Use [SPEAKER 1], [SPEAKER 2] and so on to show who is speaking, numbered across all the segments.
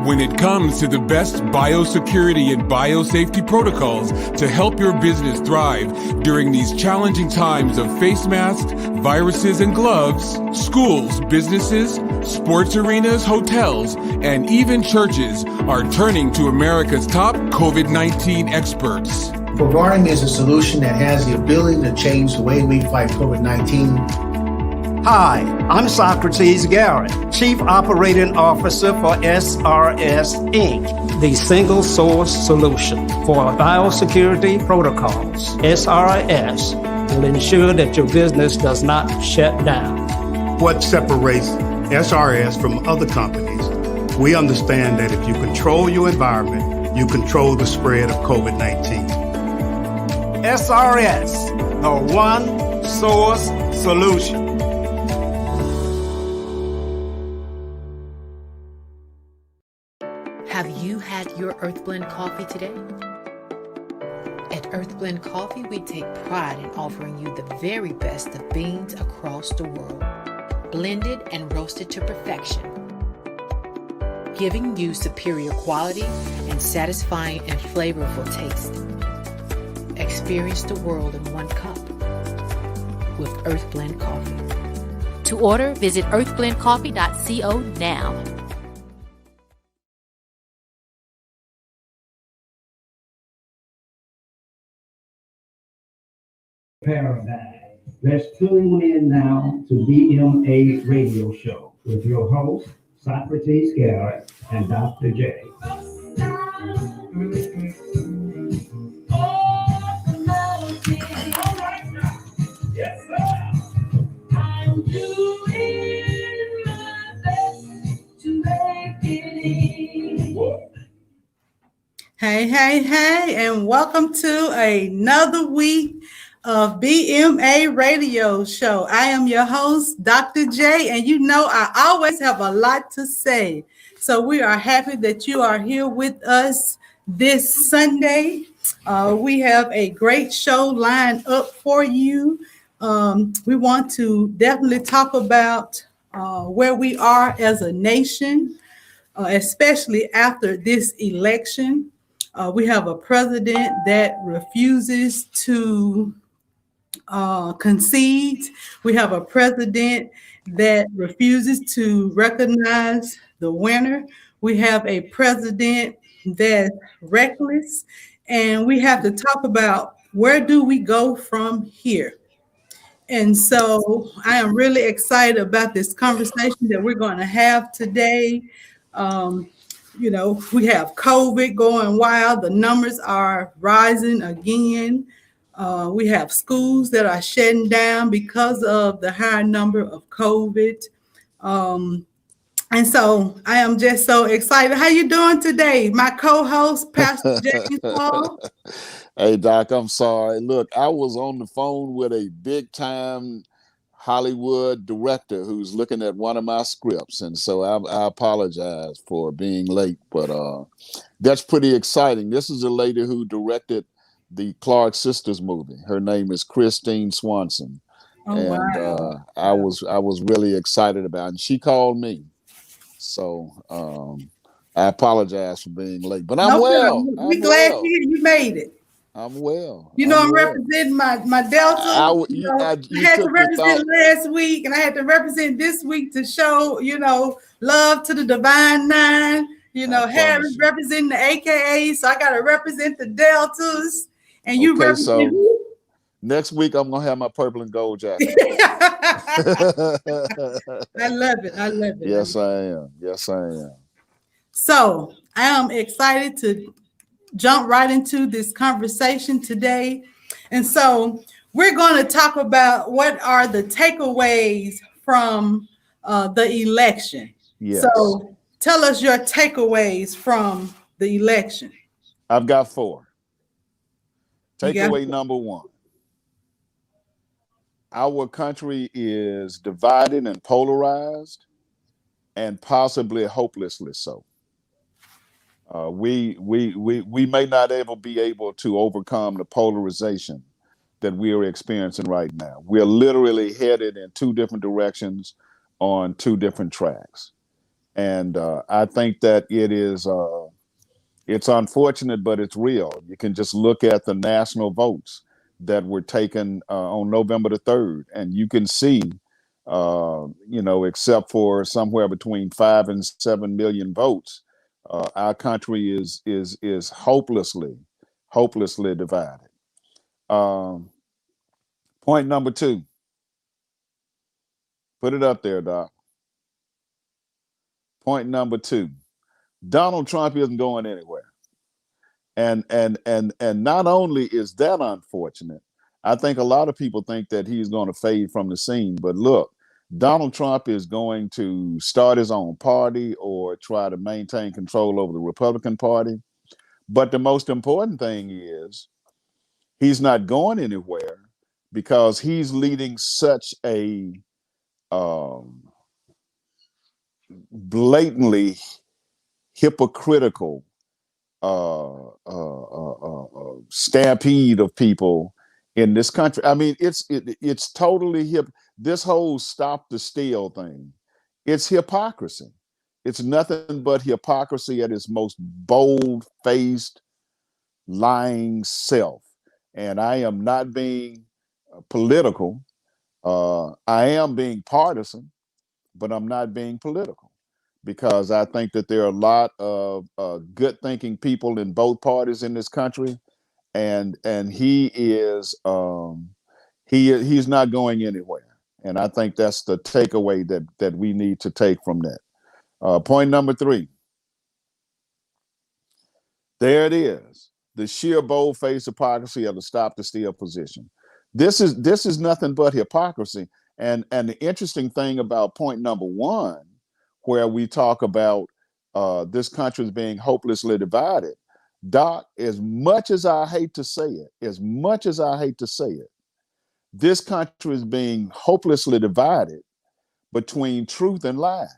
[SPEAKER 1] When it comes to the best biosecurity and biosafety protocols to help your business thrive during these challenging times of face masks, viruses, and gloves, schools, businesses, sports arenas, hotels, and even churches are turning to America's top COVID-19 experts.
[SPEAKER 2] Guarding is a solution that has the ability to change the way we fight COVID-19.
[SPEAKER 3] Hi, I'm Socrates Garrett, Chief Operating Officer for SRS Inc., the single source solution for biosecurity protocols. SRS will ensure that your business does not shut down.
[SPEAKER 4] What separates SRS from other companies? We understand that if you control your environment, you control the spread of COVID-19.
[SPEAKER 3] SRS, the one source solution.
[SPEAKER 5] Have you had your Earthblend coffee today? At Earthblend Coffee, we take pride in offering you the very best of beans across the world, blended and roasted to perfection, giving you superior quality and satisfying and flavorful taste. Experience the world in one cup with Earthblend Coffee.
[SPEAKER 6] To order, visit earthblendcoffee.co now.
[SPEAKER 7] Paradigm. Let's tune in now to BMA Radio Show with your host, Socrates Garrett and Dr. J.
[SPEAKER 8] Yes, sir. I'm doing my best to make it in.
[SPEAKER 9] Hey, and welcome to another week of BMA Radio Show. I am your host, Dr. J, and you know I always have a lot to say. So we are happy that you are here with us this Sunday. We have a great show lined up for you. We want to definitely talk about where we are as a nation, especially after this election. We have a president that refuses to concede. We have a president that refuses to recognize the winner. We have a president that's reckless, and we have to talk about where do we go from here. And so I am really excited about this conversation that we're going to have today. You know, we have COVID going wild. The numbers are rising again. We have schools that are shutting down because of the high number of COVID. And so I am just so excited. How you doing today? My co-host, Pastor James Paul.
[SPEAKER 10] Hey, Doc, I'm sorry. Look, I was on the phone with a big-time Hollywood director who's looking at one of my scripts. And so I apologize for being late, but that's pretty exciting. This is a lady who directed the Clark Sisters movie. Her name is Christine Swanson.
[SPEAKER 9] Oh,
[SPEAKER 10] and
[SPEAKER 9] wow.
[SPEAKER 10] I was really excited about it. And she called me. So I apologize for being late, but I'm well.
[SPEAKER 9] We're glad you made it.
[SPEAKER 10] I'm well.
[SPEAKER 9] You know, I'm representing my Delta. I had to represent last week, and I had to represent this week to show, you know, love to the Divine Nine. You know, Harry representing the AKA, so I got to represent the Deltas, and you represent. So
[SPEAKER 10] next week I'm gonna have my purple and gold jacket.
[SPEAKER 9] I love it. I love it.
[SPEAKER 10] Yes, I am. Yes, I am.
[SPEAKER 9] So I am excited to jump right into this conversation today. And so we're going to talk about what are the takeaways from the election.
[SPEAKER 10] Yes.
[SPEAKER 9] So tell us your takeaways from the election.
[SPEAKER 10] I've got 4. Takeaway number 1. Our country is divided and polarized, and possibly hopelessly so. We may not ever be able to overcome the polarization that we are experiencing right now. We're literally headed in 2 different directions on 2 different tracks. And I think that it is it's unfortunate, but it's real. You can just look at the national votes that were taken on November the 3rd, and you can see, except for somewhere between 5 and 7 million votes, our country is hopelessly divided. Point number 2. Put it up there, Doc. Point number 2. Donald Trump isn't going anywhere. And not only is that unfortunate, I think a lot of people think that he's going to fade from the scene. But look, Donald Trump is going to start his own party or try to maintain control over the Republican Party. But the most important thing is he's not going anywhere because he's leading such a blatantly hypocritical stampede of people in this country. I mean, it's totally hip. This whole stop the steal thing, it's hypocrisy. It's nothing but hypocrisy at its most bold-faced, lying self. And I am not being political. I am being partisan, but I'm not being political, because I think that there are a lot of good thinking people in both parties in this country, and he is he's not going anywhere. And I think that's the takeaway that we need to take from that. Point number 3. There it is. The sheer bold-faced hypocrisy of the stop the steal position. This is nothing but hypocrisy. And the interesting thing about point number 1, where we talk about this country is being hopelessly divided, Doc, as much as I hate to say it, this country is being hopelessly divided between truth and lies.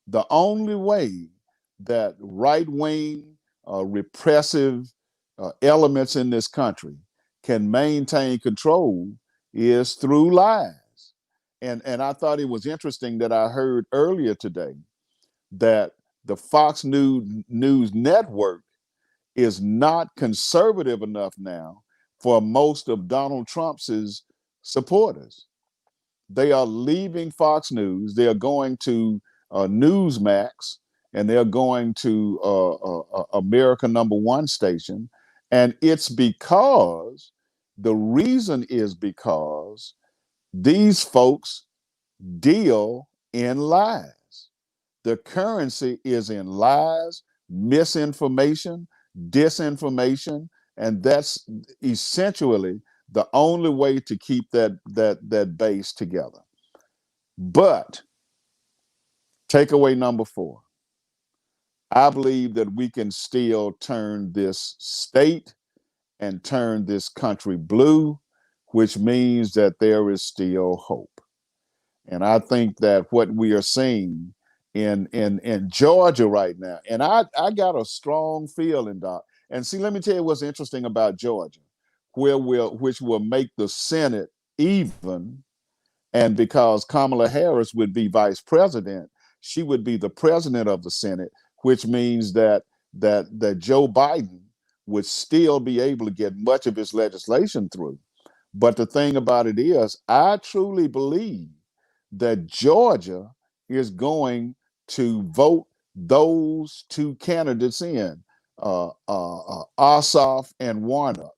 [SPEAKER 10] The only way that right-wing, repressive elements in this country can maintain control is through lies. And I thought it was interesting that I heard earlier today that the Fox News network is not conservative enough now for most of Donald Trump's supporters. They are leaving Fox News. They are going to Newsmax, and they're going to America #1 station. And it's because the reason is because these folks deal in lies. The currency is in lies, misinformation, disinformation, and that's essentially the only way to keep that base together. But takeaway number 4, I believe that we can still turn this state and turn this country blue, which means that there is still hope. And I think that what we are seeing in Georgia right now, and I got a strong feeling, Doc. And see, let me tell you what's interesting about Georgia, which will make the Senate even. And because Kamala Harris would be vice president, she would be the president of the Senate, which means that Joe Biden would still be able to get much of his legislation through. But the thing about it is, I truly believe that Georgia is going to vote those 2 candidates in, Ossoff and Warnock.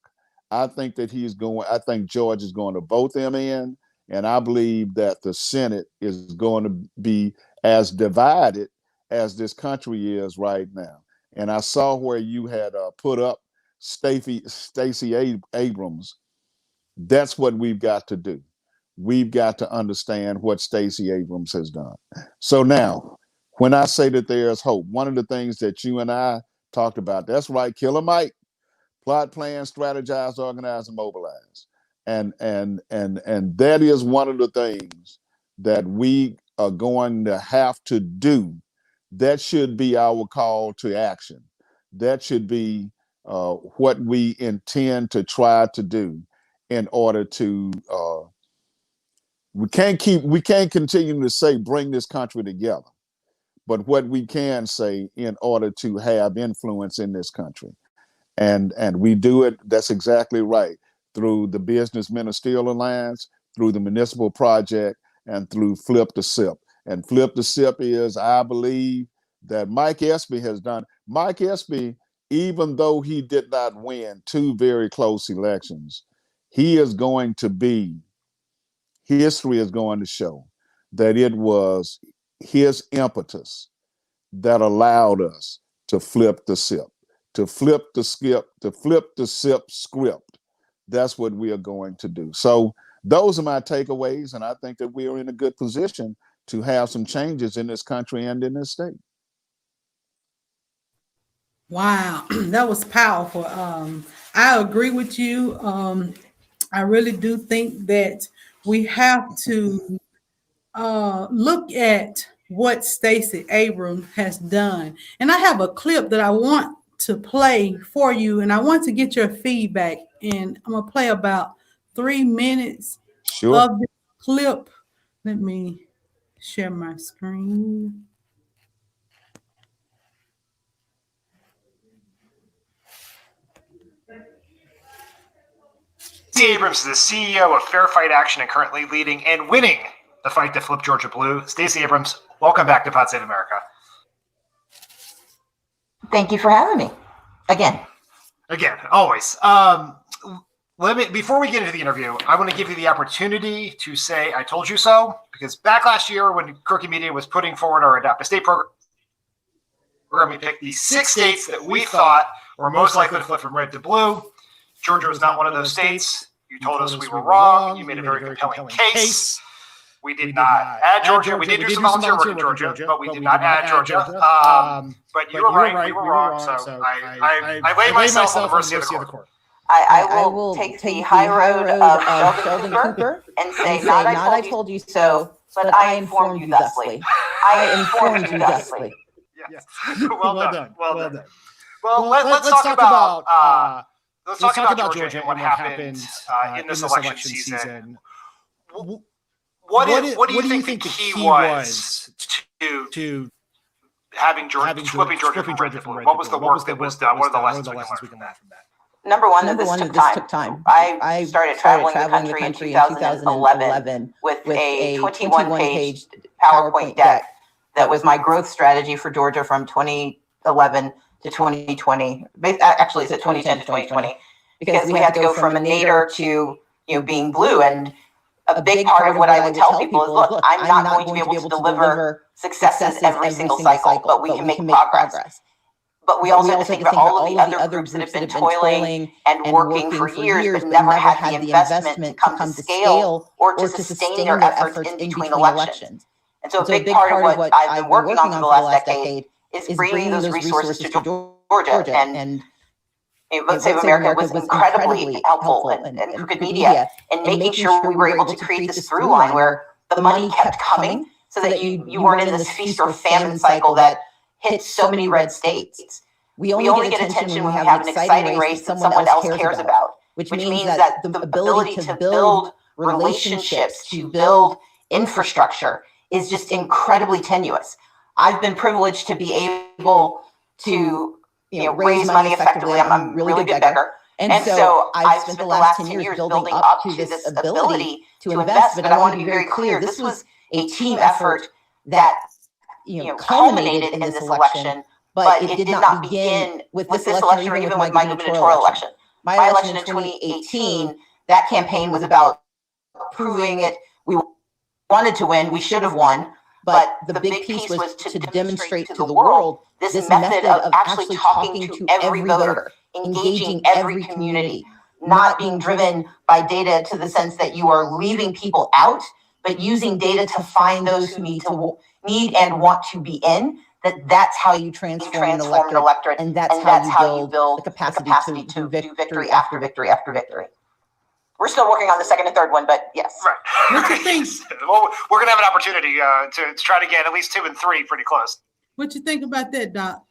[SPEAKER 10] I think Georgia is going to vote them in, and I believe that the Senate is going to be as divided as this country is right now. And I saw where you had put up Stacey Abrams. That's what we've got to do. We've got to understand what Stacey Abrams has done. So now, when I say that there's hope, one of the things that you and I talked about, that's right, Killer Mike, plot, plan, strategize, organize, and mobilize. And that is one of the things that we are going to have to do. That should be our call to action. That should be what we intend to try to do in order to we can't continue to say bring this country together, but what we can say in order to have influence in this country. And we do it, that's exactly right, through the Business Ministerial Alliance, through the Municipal Project, and through Flip the SIP. And Flip the SIP is, I believe, that Mike Espy has done. Mike Espy, even though he did not win 2 very close elections, he is going to be, history is going to show that it was his impetus that allowed us to flip the SIP, to flip the SIP script. That's what we are going to do. So those are my takeaways, and I think that we are in a good position to have some changes in this country and in this state.
[SPEAKER 9] Wow, that was powerful. I agree with you. I really do think that we have to look at what Stacey Abrams has done. And I have a clip that I want to play for you, and I want to get your feedback. And I'm going to play about 3 minutes of the clip. Let me share my screen.
[SPEAKER 11] Stacey Abrams is the CEO of Fair Fight Action and currently leading and winning the fight to flip Georgia blue. Stacey Abrams, welcome back to Pod Save America.
[SPEAKER 12] Thank you for having me. Again,
[SPEAKER 11] always. Before we get into the interview, I want to give you the opportunity to say I told you so, because back last year when Crooked Media was putting forward our Adopt a State program, we picked the 6 states that we thought were most likely to flip from red to blue. Georgia was not one of those states. You told us we were wrong. You made a very compelling case. We did not add Georgia. We did do some volunteer work in Georgia, but we did not add Georgia. But you were right. We were wrong. So I lay myself on the mercy of the court.
[SPEAKER 12] I will take the high road of Sheldon Cooper and say, not I told you so, but I informed you thusly. I informed you thusly.
[SPEAKER 11] Yes. Well done. Well, let's talk about let's talk about Georgia and what happened in this election season. What do you think the key was to having Georgia, flipping Georgia from red to blue? What was the work that was done? What are the lessons we can learn from that?
[SPEAKER 12] Number one, this took time. I started traveling the country in 2011 with a 21-page PowerPoint deck that was my growth strategy for Georgia from 2011 to 2020. Actually, it's at 2010 to 2020, because we had to go from a nadir to being blue. And a big part of what I would tell people is, look, I'm not going to be able to deliver successes every single cycle, but we can make progress. But we also have to think about all of the other groups that have been toiling and working for years, but never had the investment to come to scale or to sustain their efforts in between elections. And so a big part of what I've been working on for the last decade is bringing those resources to Georgia. And Let's Save America was incredibly helpful, and Crooked Media, in making sure we were able to create this through line where the money kept coming so that you weren't in this feast or famine cycle that hit so many red states. We only get attention when we have an exciting race that someone else cares about, which means that the ability to build relationships, to build infrastructure is just incredibly tenuous. I've been privileged to be able to raise money effectively. I'm a really good beggar. And so I've spent the last 10 years building up to this ability to invest. But I want to be very clear, this was a team effort that culminated in this election, but it did not begin with this election or even with my gubernatorial election. My election in 2018, that campaign was about proving it. We wanted to win. We should have won. But the big piece was to demonstrate to the world this method of actually talking to every voter, engaging every community, not being driven by data to the sense that you are leaving people out, but using data to find those who need and want to be in. That's how you transform an electorate, and that's how you build the capacity to do victory after victory after victory. We're still working on the second and third one, but yes.
[SPEAKER 11] Right. What you think? Well, we're going to have an opportunity to try to get at least 2 and 3 pretty close.
[SPEAKER 9] What you think about that, Doc?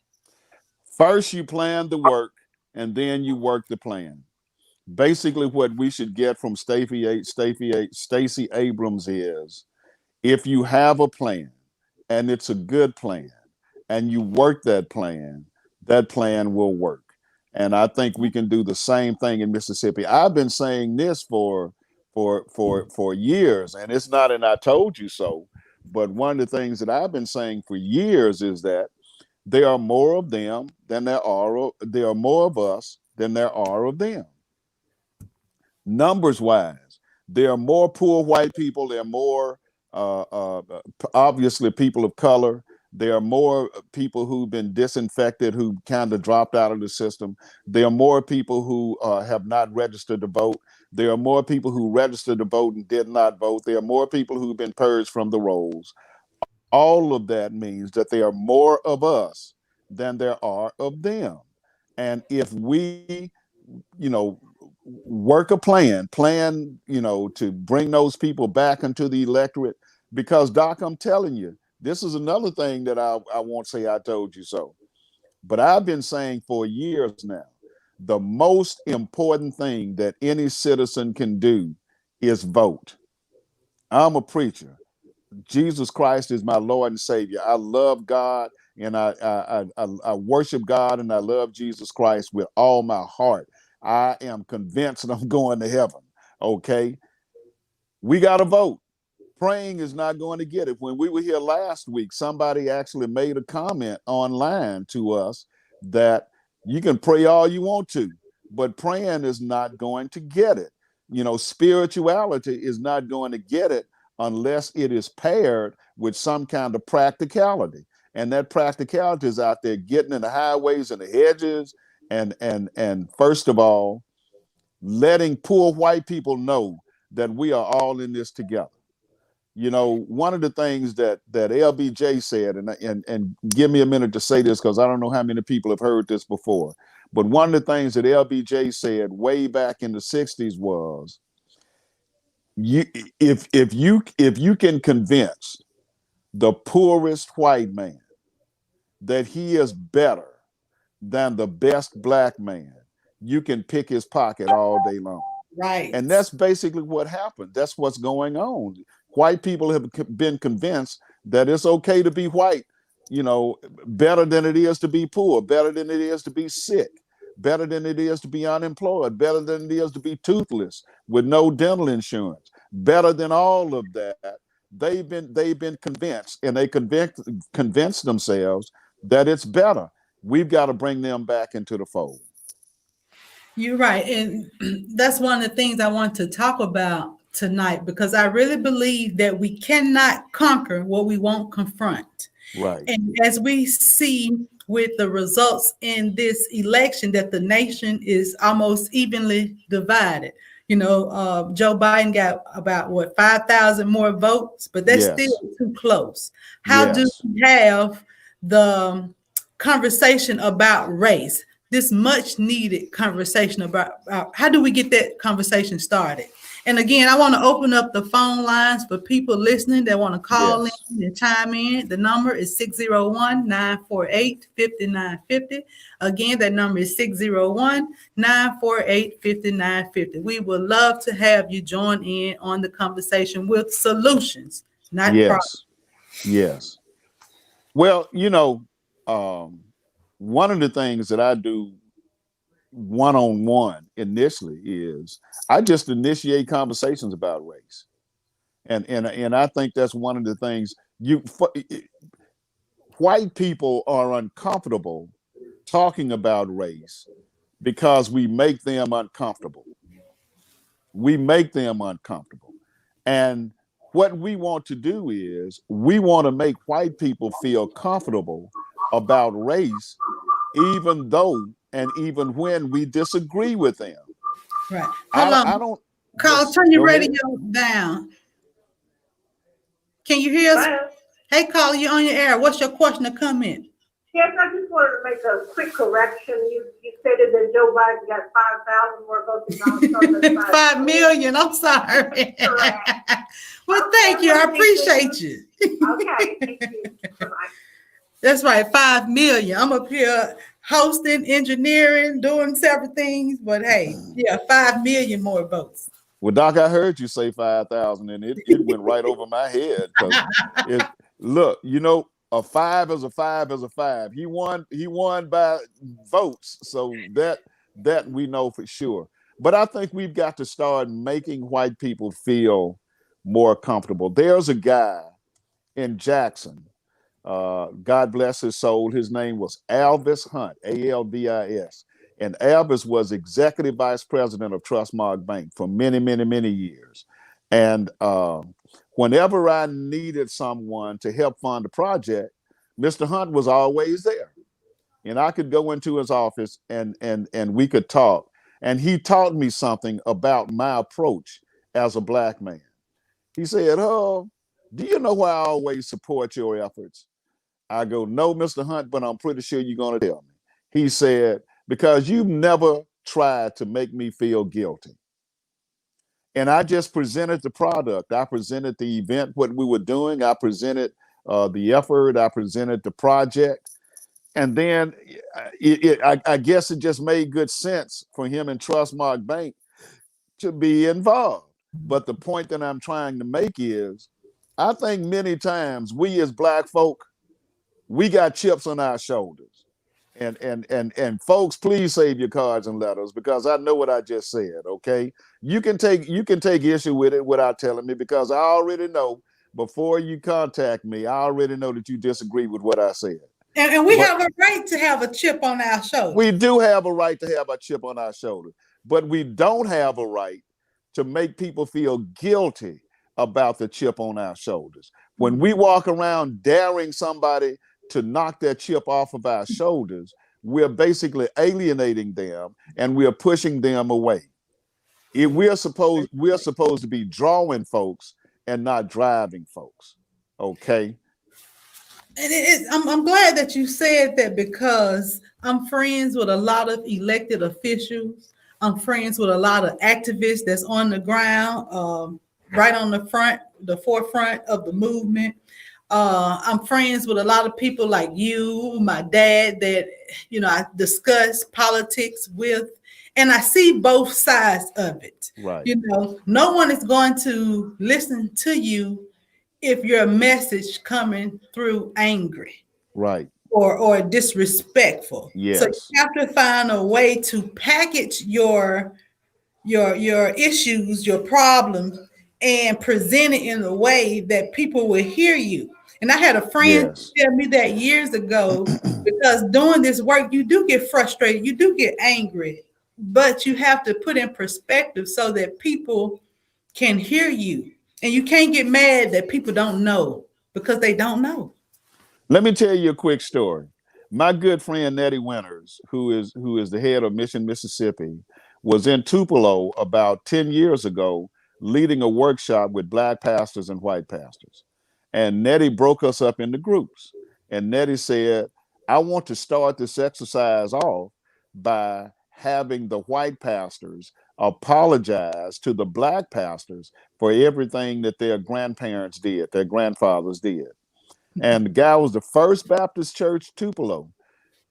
[SPEAKER 10] First, you plan the work, and then you work the plan. Basically, what we should get from Stacey Abrams is, if you have a plan, and it's a good plan, and you work that plan will work. And I think we can do the same thing in Mississippi. I've been saying this for years, and it's not an I told you so, but one of the things that I've been saying for years is that there are more of them than there are more of us than there are of them. Numbers wise, there are more poor white people, there are more obviously people of color. There are more people who've been disinfected, who kind of dropped out of the system. There are more people who have not registered to vote. There are more people who registered to vote and did not vote. There are more people who've been purged from the rolls. All of that means that there are more of us than there are of them. And if we, work a plan, to bring those people back into the electorate, because Doc, I'm telling you, this is another thing that I won't say I told you so, but I've been saying for years now, the most important thing that any citizen can do is vote. I'm a preacher. Jesus Christ is my Lord and Savior. I love God, and I worship God, and I love Jesus Christ with all my heart. I am convinced I'm going to heaven. Okay, we got to vote. Praying is not going to get it. When we were here last week, somebody actually made a comment online to us that you can pray all you want to, but praying is not going to get it. Spirituality is not going to get it unless it is paired with some kind of practicality. And that practicality is out there getting in the highways and the hedges, and first of all, letting poor white people know that we are all in this together. One of the things that LBJ said, and give me a minute to say this because I don't know how many people have heard this before, but one of the things that LBJ said way back in the 60s was, if you can convince the poorest white man that he is better than the best black man, you can pick his pocket all day long.
[SPEAKER 9] Right.
[SPEAKER 10] And that's basically what happened. That's what's going on. White people have been convinced that it's okay to be white, better than it is to be poor, better than it is to be sick, better than it is to be unemployed, better than it is to be toothless with no dental insurance, better than all of that. They've been convinced, and they convinced themselves that it's better. We've got to bring them back into the fold.
[SPEAKER 9] You're right. And that's one of the things I want to talk about tonight, because I really believe that we cannot conquer what we won't confront.
[SPEAKER 10] Right.
[SPEAKER 9] And as we see with the results in this election, that the nation is almost evenly divided. Joe Biden got about 5,000 more votes, but that's still too close. How do we have the conversation about race, this much needed conversation about how do we get that conversation started? And again, I want to open up the phone lines for people listening that want to call in and chime in. The number is 601-948-5950. Again, that number is 601-948-5950. We would love to have you join in on the conversation with solutions, not problems.
[SPEAKER 10] Yes. Well, one of the things that I do one-on-one initially is I just initiate conversations about race, and I think that's one of the things white people are uncomfortable talking about race because we make them uncomfortable. And what we want to do is we want to make white people feel comfortable about race, even though and even when we disagree with them.
[SPEAKER 9] Right. I don't. Carl, turn your radio down. Can you hear us? Hey, Carl, you're on your air. What's your question or comment?
[SPEAKER 13] Yes, I just wanted to make a quick correction. You stated that Joe Biden got 5,000 more votes.
[SPEAKER 9] 5 million. I'm sorry. Well, thank you. I appreciate you.
[SPEAKER 13] Okay, thank you.
[SPEAKER 9] That's right, 5 million. I'm up here hosting, engineering, doing several things, but hey, 5 million more votes.
[SPEAKER 10] Well, Doc, I heard you say 5,000, and it went right over my head. Look, A 5 is a 5 is a 5. He won by votes, so that we know for sure. But I think we've got to start making white people feel more comfortable. There's a guy in Jackson, God bless his soul. His name was Alvis Hunt, Alvis. And Alvis was executive vice president of Trustmark Bank for many, many, many years. And whenever I needed someone to help fund a project, Mr. Hunt was always there. And I could go into his office and we could talk. And he taught me something about my approach as a Black man. He said, "Oh, do you know why I always support your efforts?" I go, "No, Mr. Hunt, but I'm pretty sure you're going to tell me." He said, "Because you've never tried to make me feel guilty." And I just presented the product. I presented the event, what we were doing. I presented the effort. I presented the project. And then I guess it just made good sense for him and Trustmark Bank to be involved. But the point that I'm trying to make is, I think many times we as Black folk, we got chips on our shoulders. And folks, please save your cards and letters, because I know what I just said, okay? You can take issue with it without telling me, because I already know before you contact me, I already know that you disagree with what I said.
[SPEAKER 9] And we have a right to have a chip on our shoulder.
[SPEAKER 10] We do have a right to have a chip on our shoulder, but we don't have a right to make people feel guilty about the chip on our shoulders. When we walk around daring somebody to knock that chip off of our shoulders, we're basically alienating them and we're pushing them away. We're supposed to be drawing folks and not driving folks. Okay.
[SPEAKER 9] And I'm glad that you said that, because I'm friends with a lot of elected officials. I'm friends with a lot of activists that's on the ground, right on the forefront of the movement. I'm friends with a lot of people like you, my dad, that, I discuss politics with, and I see both sides of it.
[SPEAKER 10] Right.
[SPEAKER 9] No one is going to listen to you if your message coming through angry,
[SPEAKER 10] right,
[SPEAKER 9] or disrespectful.
[SPEAKER 10] Yes.
[SPEAKER 9] So you have to find a way to package your issues, your problems, and present it in a way that people will hear you. And I had a friend tell me that years ago, because doing this work, you do get frustrated, you do get angry, but you have to put in perspective so that people can hear you. And you can't get mad that people don't know, because they don't know.
[SPEAKER 10] Let me tell you a quick story. My good friend Nettie Winters, who is the head of Mission Mississippi, was in Tupelo about 10 years ago leading a workshop with Black pastors and white pastors. And Nettie broke us up into groups. And Nettie said, "I want to start this exercise off by having the white pastors apologize to the Black pastors for everything that their grandparents did, their grandfathers did." And the guy was the First Baptist Church, Tupelo.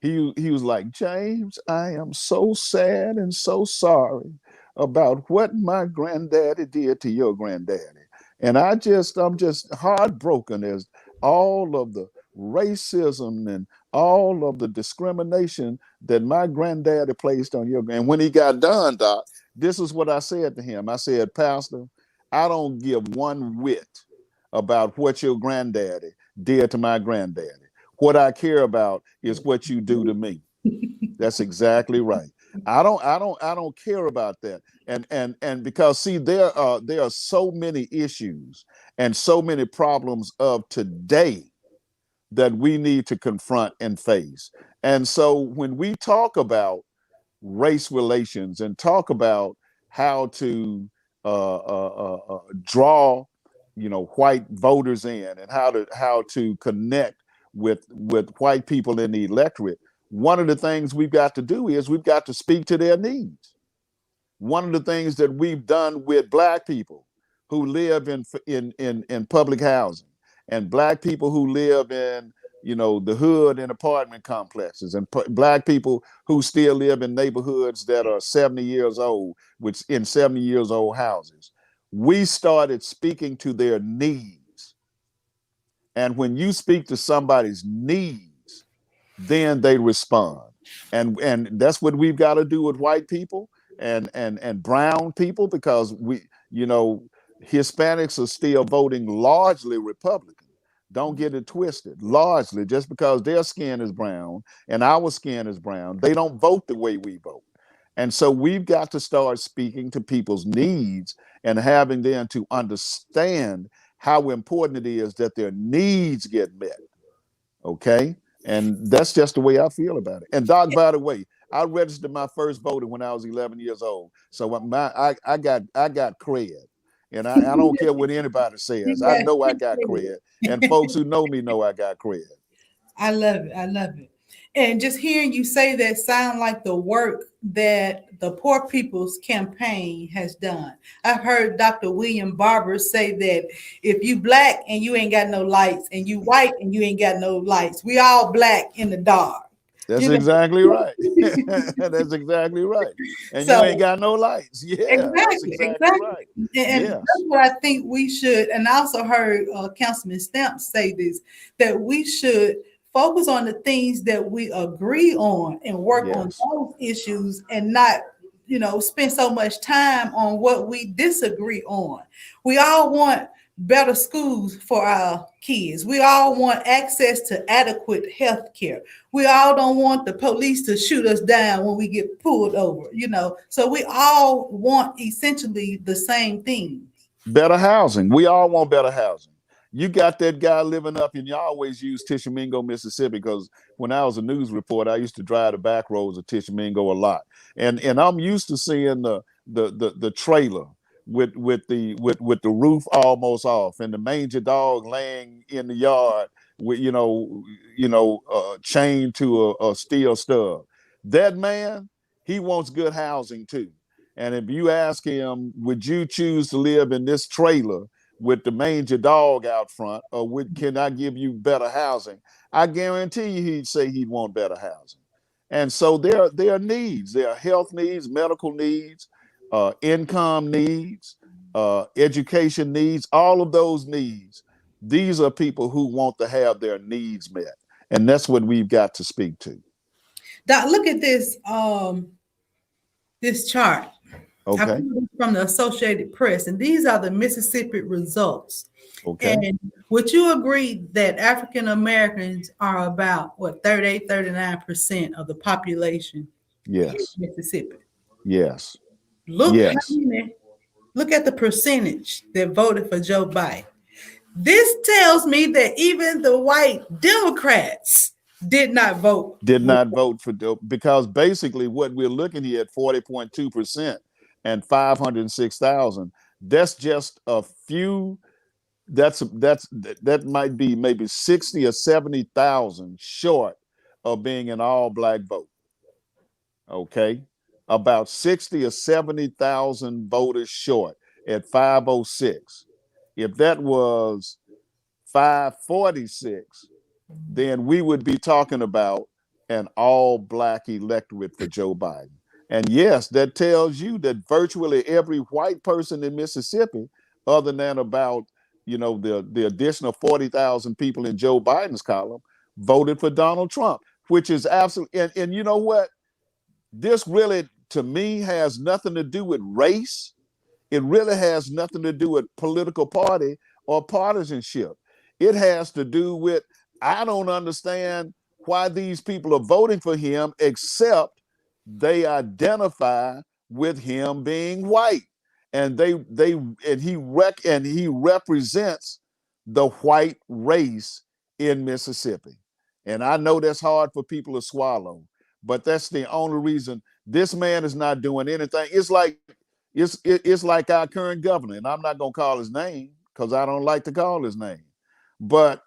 [SPEAKER 10] He was like, "James, I am so sad and so sorry about what my granddaddy did to your granddaddy. And I'm just heartbroken as all of the racism and all of the discrimination that my granddaddy placed on your." And when he got done, Doc, this is what I said to him. I said, "Pastor, I don't give one whit about what your granddaddy did to my granddaddy. What I care about is what you do to me." That's exactly right. I don't care about that. And because, see, there are so many issues and so many problems of today that we need to confront and face. And so when we talk about race relations and talk about how to draw, white voters in, and how to connect with white people in the electorate, one of the things we've got to do is we've got to speak to their needs. One of the things that we've done with Black people who live in public housing, and Black people who live in the hood in apartment complexes, and Black people who still live in neighborhoods that are 70 years old, which in 70 years old houses. We started speaking to their needs. And when you speak to somebody's needs, then they respond. And that's what we've got to do with white people and brown people, because Hispanics are still voting largely Republican. Don't get it twisted. Largely, just because their skin is brown and our skin is brown, they don't vote the way we vote. And so we've got to start speaking to people's needs and having them to understand how important it is that their needs get met. Okay? And that's just the way I feel about it. And Doc, by the way, I registered my first voter when I was 11 years old. So I got cred. And I don't care what anybody says. I know I got cred. And folks who know me know I got cred.
[SPEAKER 9] I love it. I love it. And just hearing you say that sound like the work that the Poor People's Campaign has done. I've heard Dr. William Barber say that if you black and you ain't got no lights, and you white and you ain't got no lights, we all black in the dark.
[SPEAKER 10] That's exactly right. That's exactly right. And so, you ain't got no lights. Yeah, exactly
[SPEAKER 9] right. And that's what I think we should. And I also heard Councilman Stamps say this, that we should focus on the things that we agree on and work on those issues, and not, spend so much time on what we disagree on. We all want better schools for our kids. We all want access to adequate health care. We all don't want the police to shoot us down when we get pulled over, So we all want essentially the same things.
[SPEAKER 10] Better housing. We all want better housing. You got that guy living up, and you always use Tishomingo, Mississippi, because when I was a news reporter, I used to drive the back roads of Tishomingo a lot. And I'm used to seeing the trailer with the roof almost off, and the mangy dog laying in the yard with chained to a steel stub. That man, he wants good housing too. And if you ask him, would you choose to live in this trailer with the mangy dog out front, or can I give you better housing? I guarantee you he'd say he'd want better housing. And so there are needs. There are health needs, medical needs, income needs, education needs, all of those needs. These are people who want to have their needs met. And that's what we've got to speak to.
[SPEAKER 9] Doc, look at this, this chart.
[SPEAKER 10] Okay.
[SPEAKER 9] I pulled it from the Associated Press, and these are the Mississippi results.
[SPEAKER 10] Okay.
[SPEAKER 9] And would you agree that African Americans are about 39% of the population?
[SPEAKER 10] Yes.
[SPEAKER 9] In Mississippi.
[SPEAKER 10] Yes.
[SPEAKER 9] Look at the percentage that voted for Joe Biden. This tells me that even the white Democrats did not vote
[SPEAKER 10] for Joe, because basically what we're looking here at 40.2%. and 506,000. That's just a few. That might be maybe 60 or 70,000 short of being an all-black vote. Okay, about 60 or 70,000 voters short at 506. If that was 546, then we would be talking about an all-black electorate for Joe Biden. And yes, that tells you that virtually every white person in Mississippi, other than about, the additional 40,000 people in Joe Biden's column, voted for Donald Trump, which is absolutely, and you know what? This really, to me, has nothing to do with race. It really has nothing to do with political party or partisanship. It has to do with, I don't understand why these people are voting for him, except they identify with him being white, and he represents the white race in Mississippi. And I know that's hard for people to swallow, but that's the only reason. This man is not doing anything. It's like our current governor, and I'm not gonna call his name because I don't like to call his name. But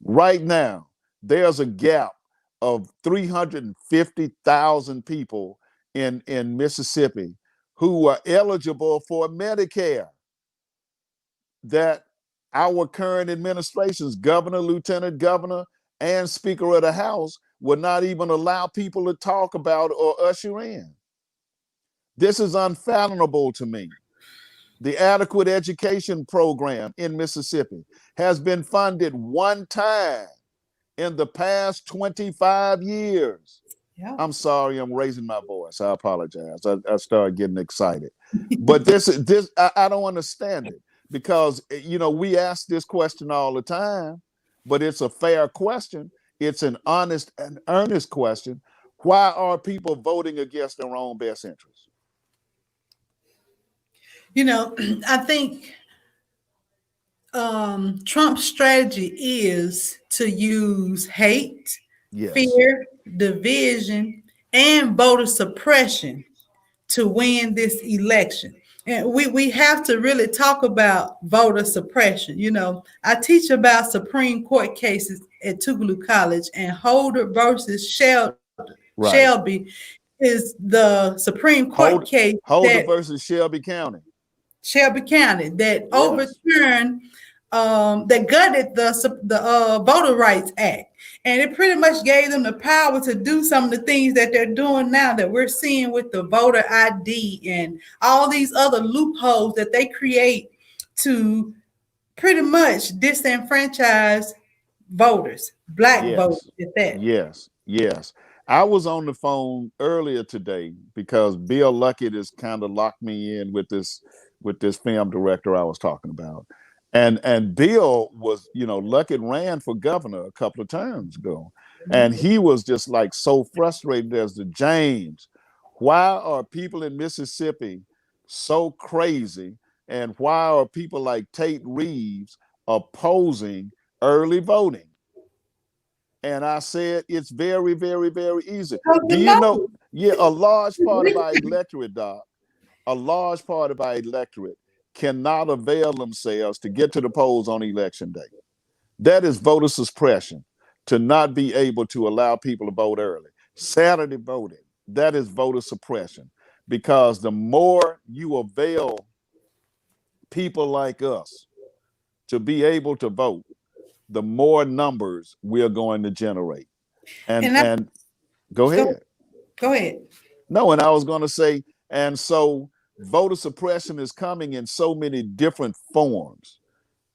[SPEAKER 10] right now, there's a gap of 350,000 people in Mississippi who are eligible for Medicare, that our current administration's governor, lieutenant governor, and speaker of the House would not even allow people to talk about or usher in. This is unfathomable to me. The adequate education program in Mississippi has been funded one time in the past 25 years.
[SPEAKER 9] Yeah.
[SPEAKER 10] I'm sorry, I'm raising my voice. I apologize. I started getting excited. But I don't understand it, because, we ask this question all the time, but it's a fair question. It's an honest and earnest question. Why are people voting against their own best interests?
[SPEAKER 9] I think Trump's strategy is to use hate, fear, division, and voter suppression to win this election. And we have to really talk about voter suppression. I teach about Supreme Court cases at Tougaloo College, and Holder versus Shelby is the Supreme Court case.
[SPEAKER 10] Holder versus Shelby County
[SPEAKER 9] that overturned, that gutted the Voter Rights Act. And it pretty much gave them the power to do some of the things that they're doing now, that we're seeing with the voter ID and all these other loopholes that they create to pretty much disenfranchise voters, Black voters at that.
[SPEAKER 10] Yes. I was on the phone earlier today because Bill Luckett has kind of locked me in with this film director I was talking about. And Bill was, Luckett ran for governor a couple of terms ago. And he was just like so frustrated as to, James, why are people in Mississippi so crazy? And why are people like Tate Reeves opposing early voting? And I said, it's very, very, very easy. Do you know? Yeah, a large part of our electorate, Doc, cannot avail themselves to get to the polls on election day. That is voter suppression, to not be able to allow people to vote early. Saturday voting, that is voter suppression, because the more you avail people like us to be able to vote, the more numbers we're going to generate. And go ahead.
[SPEAKER 9] Go ahead.
[SPEAKER 10] No, and I was going to say, and so voter suppression is coming in so many different forms.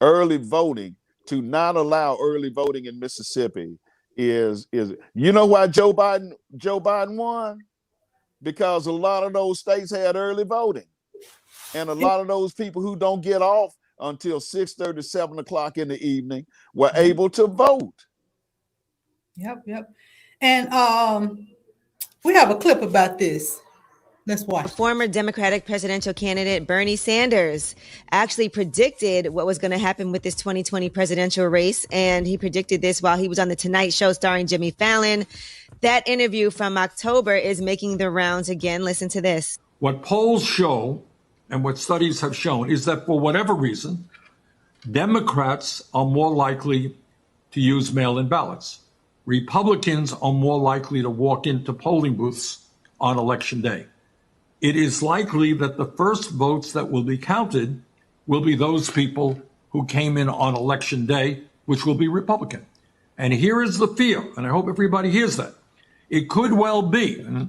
[SPEAKER 10] Early voting, to not allow early voting in Mississippi is why Joe Biden won? Because a lot of those states had early voting. And a lot of those people who don't get off until 6:30, 7 o'clock in the evening were able to vote.
[SPEAKER 9] Yep. And we have a clip about this. Let's watch.
[SPEAKER 14] Former Democratic presidential candidate Bernie Sanders actually predicted what was going to happen with this 2020 presidential race. And he predicted this while he was on The Tonight Show starring Jimmy Fallon. That interview from October is making the rounds again. Listen to this.
[SPEAKER 15] What polls show and what studies have shown is that for whatever reason, Democrats are more likely to use mail-in ballots. Republicans are more likely to walk into polling booths on election day. It is likely that the first votes that will be counted will be those people who came in on election day, which will be Republican. And here is the fear, and I hope everybody hears that. It could well be, and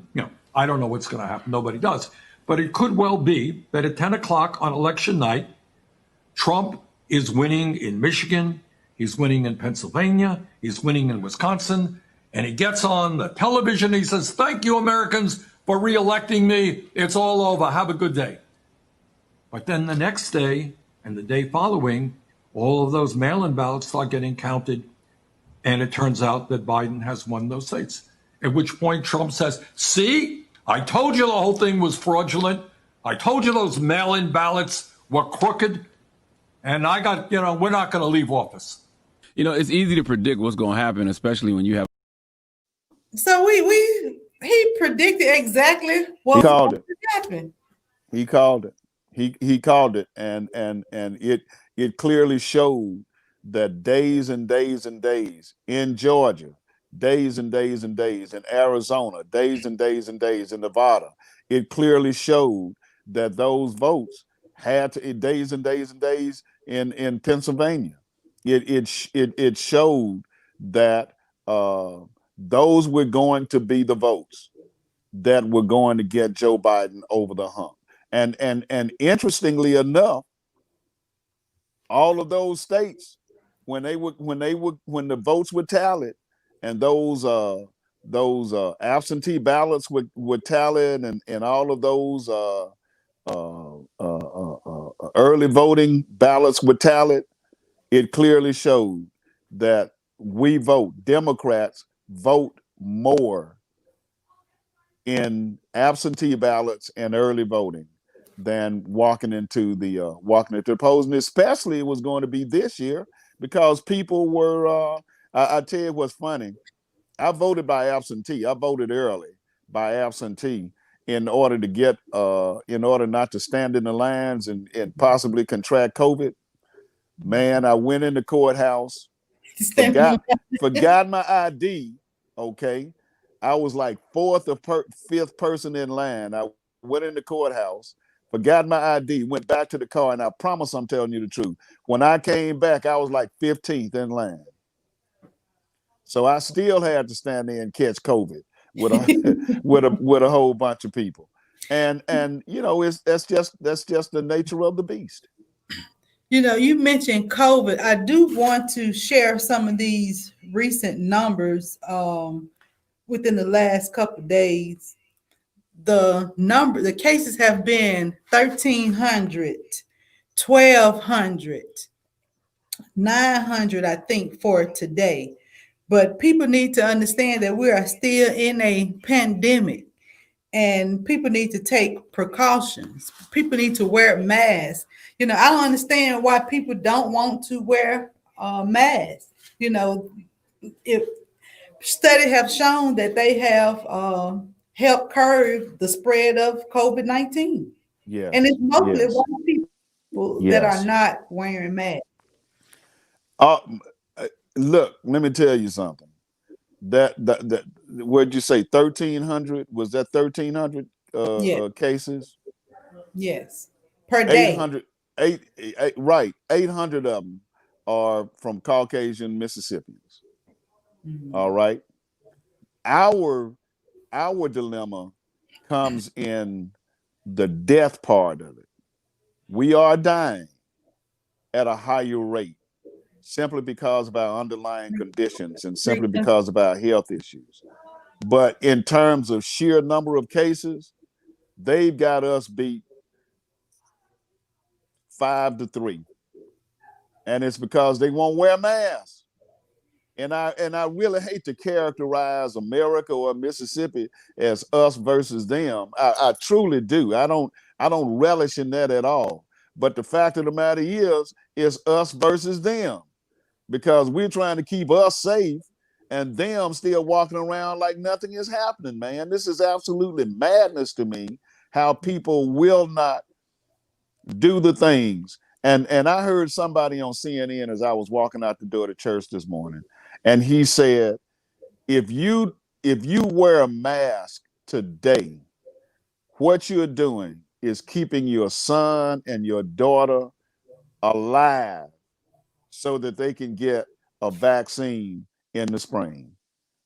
[SPEAKER 15] I don't know what's going to happen, nobody does, but it could well be that at 10 o'clock on election night, Trump is winning in Michigan, he's winning in Pennsylvania, he's winning in Wisconsin, and he gets on the television, he says, "Thank you, Americans, for re-electing me. It's all over. Have a good day." But then the next day and the day following, all of those mail-in ballots start getting counted, and it turns out that Biden has won those states. At which point Trump says, "See, I told you the whole thing was fraudulent. I told you those mail-in ballots were crooked, and we're not going to leave office."
[SPEAKER 16] It's easy to predict what's going to happen, especially when you have.
[SPEAKER 9] So he predicted exactly what was going to happen.
[SPEAKER 10] He called it. He called it, and it clearly showed that days and days and days in Georgia, days and days and days in Arizona, days and days and days in Nevada. It clearly showed that those votes had to days and days and days in Pennsylvania. It showed that those were going to be the votes that were going to get Joe Biden over the hump. And interestingly enough, all of those states, when the votes were tallied, and those absentee ballots were tallied, and all of those early voting ballots were tallied, it clearly showed that Democrats vote more in absentee ballots and early voting than walking into the polls. And especially it was going to be this year because people were, I tell you what's funny, I voted by absentee. I voted early by absentee in order not to stand in the lines and possibly contract COVID. Man, I went in the courthouse, forgot my ID, okay? I was like fourth or fifth person in line. I went in the courthouse, forgot my ID, went back to the car, and I promise I'm telling you the truth. When I came back, I was like 15th in line. So I still had to stand there and catch COVID with a whole bunch of people. And that's just the nature of the beast.
[SPEAKER 9] You mentioned COVID. I do want to share some of these recent numbers within the last couple of days. The cases have been 1,300, 1,200, 900, I think, for today. But people need to understand that we are still in a pandemic and people need to take precautions. People need to wear masks. I don't understand why people don't want to wear masks. If studies have shown that they have helped curb the spread of COVID-19.
[SPEAKER 10] Yeah.
[SPEAKER 9] And it's mostly white people that are not wearing masks.
[SPEAKER 10] Look, let me tell you something. That what'd you say? 1,300? Was that 1,300 cases?
[SPEAKER 9] Yes, per day.
[SPEAKER 10] 800 of them are from Caucasian Mississippians. Mm-hmm. All right. Our dilemma comes in the death part of it. We are dying at a higher rate simply because of our underlying conditions and simply because of our health issues. But in terms of sheer number of cases, they've got us beat 5-3. And it's because they won't wear masks. And I really hate to characterize America or Mississippi as us versus them. I truly do. I don't relish in that at all. But the fact of the matter is us versus them, because we're trying to keep us safe and them still walking around like nothing is happening, man. This is absolutely madness to me, how people will not do the things. And I heard somebody on CNN as I was walking out the door to church this morning, and he said, if you wear a mask today, what you're doing is keeping your son and your daughter alive so that they can get a vaccine in the spring.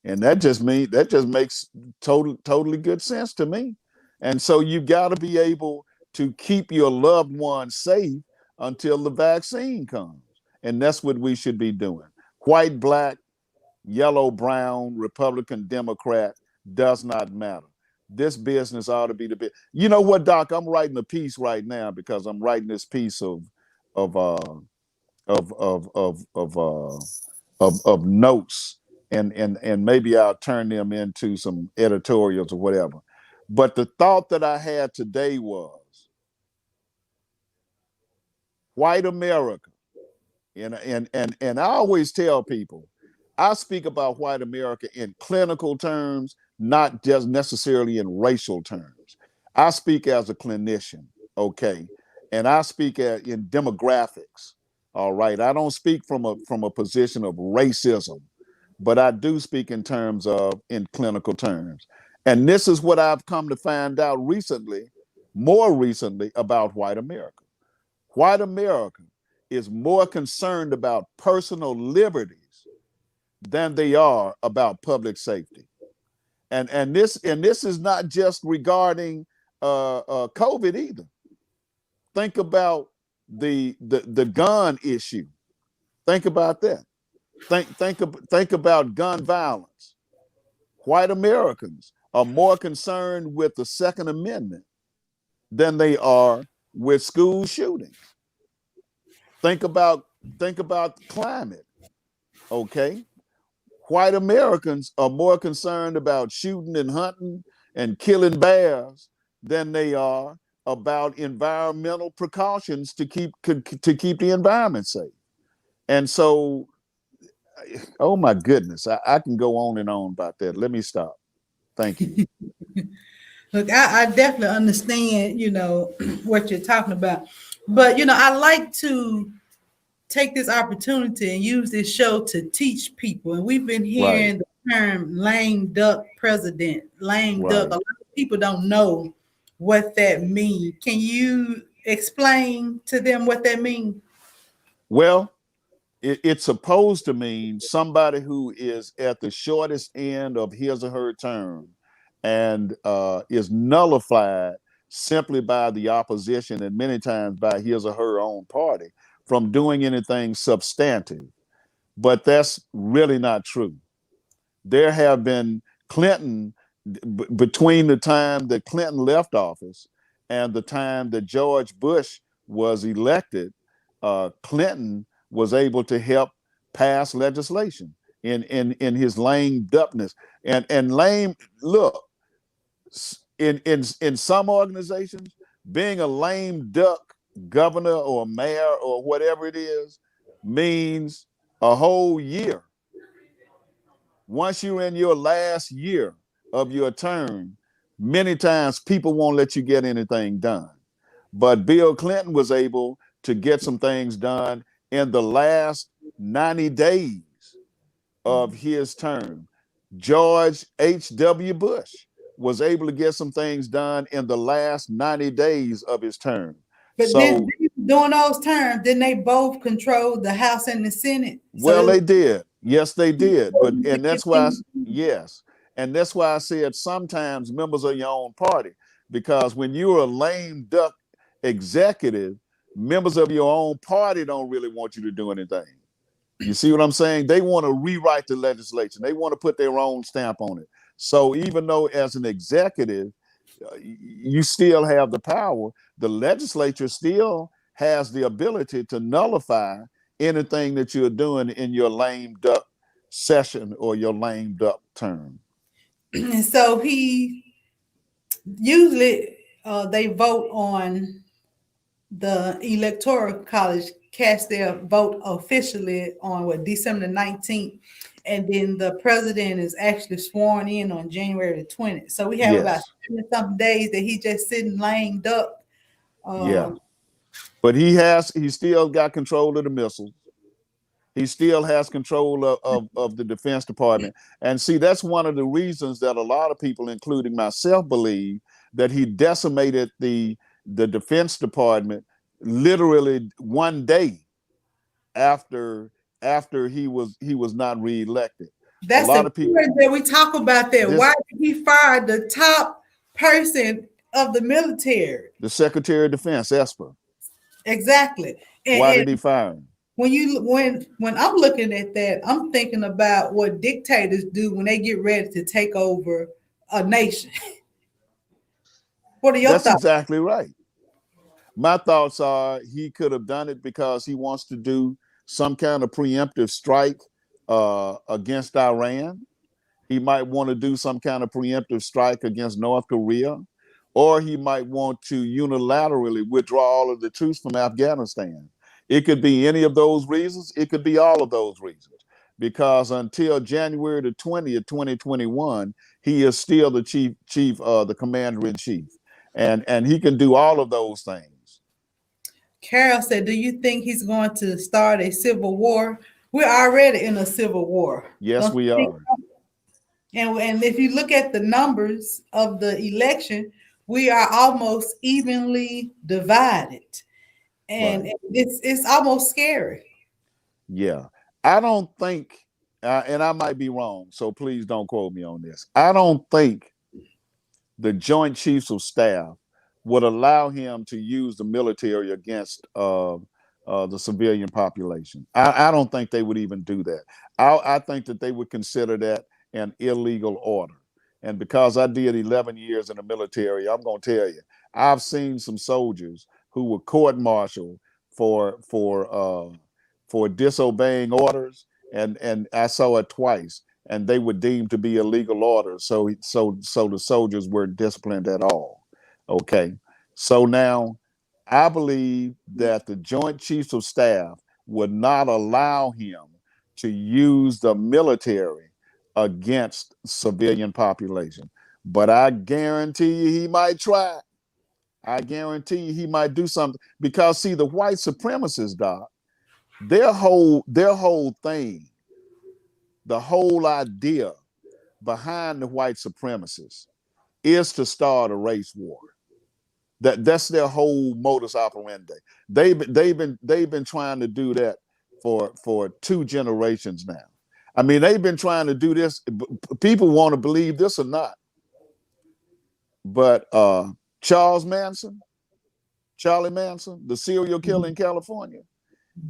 [SPEAKER 10] And that just makes totally good sense to me. And so you've got to be able to keep your loved ones safe until the vaccine comes. And that's what we should be doing. White, black, yellow, brown, Republican, Democrat, does not matter. This business ought to be the bit. You know what, Doc? I'm writing a piece right now because I'm writing this piece of notes, and maybe I'll turn them into some editorials or whatever. But the thought that I had today was white America. And I always tell people, I speak about white America in clinical terms, not just necessarily in racial terms. I speak as a clinician, okay? And I speak in demographics, all right? I don't speak from a position of racism, but I do speak in clinical terms. And this is what I've come to find out more recently about white America. White America is more concerned about personal liberties than they are about public safety. And this is not just regarding COVID either. think about the gun issue. Think about that. Think about gun violence. White Americans are more concerned with the Second Amendment than they are with school shootings. Think about climate. Okay. White Americans are more concerned about shooting and hunting and killing bears than they are about environmental precautions to keep the environment safe. And so, oh my goodness, I can go on and on about that. Let me stop. Thank you.
[SPEAKER 9] Look, I definitely understand, what you're talking about. But, I like to take this opportunity and use this show to teach people. And we've been hearing the term lame duck president, lame duck. A lot of people don't know what that means. Can you explain to them what that means?
[SPEAKER 10] Well, it's supposed to mean somebody who is at the shortest end of his or her term and is nullified simply by the opposition and many times by his or her own party from doing anything substantive. But that's really not true. There have been between the time that Clinton left office and the time that George Bush was elected, Clinton was able to help pass legislation in his lame duckness. And lame, look, in some organizations, being a lame duck governor or mayor or whatever it is means a whole year. Once you're in your last year of your term, many times people won't let you get anything done. But Bill Clinton was able to get some things done in the last 90 days of his term. George H.W. Bush was able to get some things done in the last 90 days of his term.
[SPEAKER 9] But then during those terms, didn't they both control the House and the Senate?
[SPEAKER 10] Well, they did. Yes, they did. And that's why I said sometimes members of your own party, because when you're a lame duck executive, members of your own party don't really want you to do anything. You see what I'm saying? They want to rewrite the legislation. They want to put their own stamp on it. So even though as an executive, you still have the power, the legislature still has the ability to nullify anything that you're doing in your lame duck session or your lame duck term.
[SPEAKER 9] And so usually they vote on the Electoral College, cast their vote officially on December 19th. And then the president is actually sworn in on January the 20th. So we have about 70-something days that he just sitting lame duck.
[SPEAKER 10] But he still got control of the missiles. He still has control of the Defense Department. And see, that's one of the reasons that a lot of people, including myself, believe that he decimated the Defense Department literally one day after he was not reelected.
[SPEAKER 9] That's a lot of people that we talk about that. Why did he fire the top person of the military?
[SPEAKER 10] The Secretary of Defense, Esper.
[SPEAKER 9] Exactly.
[SPEAKER 10] Why did he fire him?
[SPEAKER 9] When I'm looking at that, I'm thinking about what dictators do when they get ready to take over a nation. What are your thoughts?
[SPEAKER 10] That's exactly right. My thoughts are he could have done it because he wants to do some kind of preemptive strike against Iran. He might want to do some kind of preemptive strike against North Korea, or he might want to unilaterally withdraw all of the troops from Afghanistan. It could be any of those reasons. It could be all of those reasons, because until January the 20th, 2021, he is still the the commander-in-chief, and he can do all of those things.
[SPEAKER 9] Carol said, do you think he's going to start a civil war? We're already in a civil war.
[SPEAKER 10] Yes, we are.
[SPEAKER 9] And if you look at the numbers of the election, we are almost evenly divided. And it's almost scary.
[SPEAKER 10] Yeah. I don't think, and I might be wrong, so please don't quote me on this. I don't think the Joint Chiefs of Staff would allow him to use the military against the civilian population. I don't think they would even do that. I think that they would consider that an illegal order. And because I did 11 years in the military, I'm going to tell you, I've seen some soldiers who were court-martialed for disobeying orders, and I saw it twice, and they were deemed to be illegal orders. So the soldiers weren't disciplined at all. Okay, so now I believe that the Joint Chiefs of Staff would not allow him to use the military against civilian population. But I guarantee you he might try. I guarantee you he might do something, because see, the white supremacists, Doc, their whole thing, the whole idea behind the white supremacists is to start a race war. That's their whole modus operandi. They've been trying to do that for 2 generations now. I mean, they've been trying to do this. People want to believe this or not, but Charlie Manson, the serial killer in California,